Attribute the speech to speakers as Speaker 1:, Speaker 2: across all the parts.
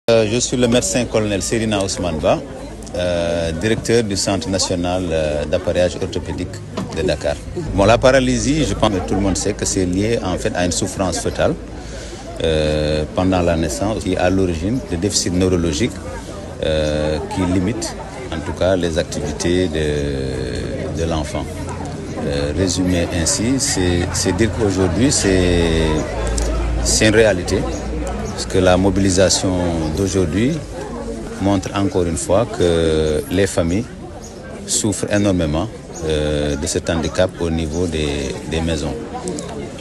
Speaker 1: Je suis le médecin-colonel Seydina Ousmane Ba, directeur du Centre national d'appareillage orthopédique de Dakar. Bon, la paralysie, je pense que tout le monde sait que c'est lié en fait à une souffrance fœtale pendant la naissance qui est à l'origine de déficits neurologiques qui limitent en tout cas les activités de l'enfant. Résumé ainsi, c'est dire qu'aujourd'hui c'est une réalité. Parce que la mobilisation d'aujourd'hui montre encore une fois que les familles souffrent énormément de cet handicap au niveau des maisons.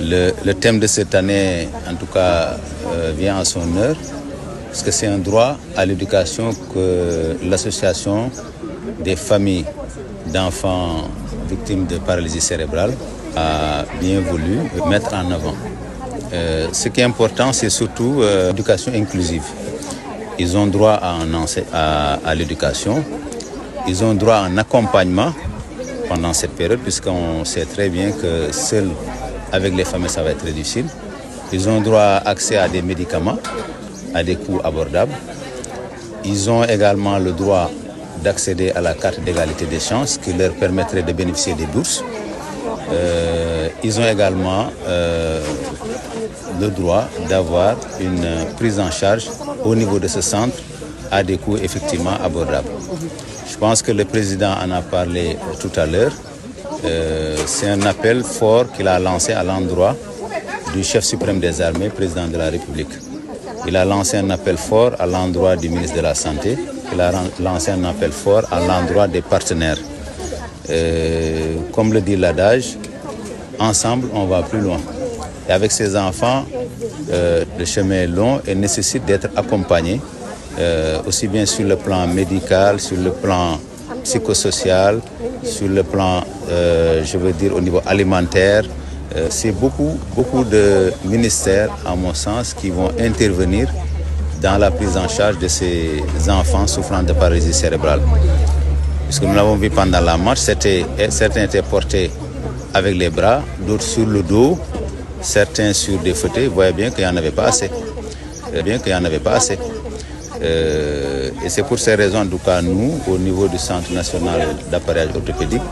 Speaker 1: Le thème de cette année, en tout cas, vient à son heure, parce que c'est un droit à l'éducation que l'association des familles d'enfants victimes de paralysie cérébrale a bien voulu mettre en avant. Ce qui est important, c'est surtout l'éducation inclusive. Ils ont droit à l'éducation, ils ont droit à un accompagnement pendant cette période, puisqu'on sait très bien que seul avec les familles, ça va être très difficile. Ils ont droit à accès à des médicaments à des coûts abordables. Ils ont également le droit d'accéder à la carte d'égalité des chances qui leur permettrait de bénéficier des bourses. Ils ont également le droit d'avoir une prise en charge au niveau de ce centre à des coûts effectivement abordables. Je pense que le président en a parlé tout à l'heure. C'est un appel fort qu'il a lancé à l'endroit du chef suprême des armées, président de la République. Il a lancé un appel fort à l'endroit du ministre de la Santé. Il a lancé un appel fort à l'endroit des partenaires. Comme le dit l'adage, ensemble, on va plus loin. Et avec ces enfants, le chemin est long et nécessite d'être accompagné, aussi bien sur le plan médical, sur le plan psychosocial, sur le plan, je veux dire, au niveau alimentaire. C'est beaucoup de ministères, à mon sens, qui vont intervenir dans la prise en charge de ces enfants souffrant de paralysie cérébrale. Puisque nous l'avons vu pendant la marche, certains étaient portés avec les bras, d'autres sur le dos, certains sur des fauteuils. Vous voyez bien qu'il n'y en avait pas assez. Et c'est pour ces raisons, en tout cas, nous, au niveau du Centre national d'appareillage orthopédique,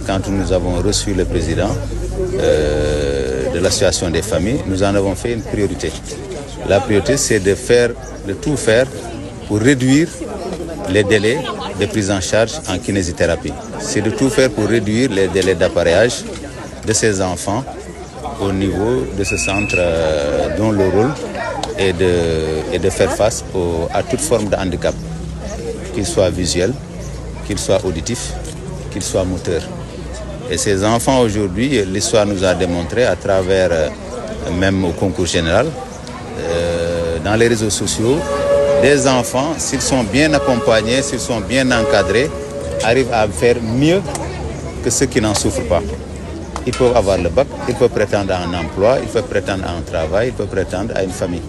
Speaker 1: quand nous avons reçu le président de l'association des familles, nous en avons fait une priorité. La priorité, c'est de tout faire pour réduire les délais de prise en charge en kinésithérapie. C'est de tout faire pour réduire les délais d'appareillage de ces enfants au niveau de ce centre dont le rôle est de faire face à toute forme de handicap, qu'il soit visuel, qu'il soit auditif, qu'il soit moteur. Et ces enfants aujourd'hui, l'histoire nous a démontré à travers, même au concours général, dans les réseaux sociaux, des enfants, s'ils sont bien accompagnés, s'ils sont bien encadrés, arrivent à faire mieux que ceux qui n'en souffrent pas. Ils peuvent avoir le bac, ils peuvent prétendre à un emploi, ils peuvent prétendre à un travail, ils peuvent prétendre à une famille.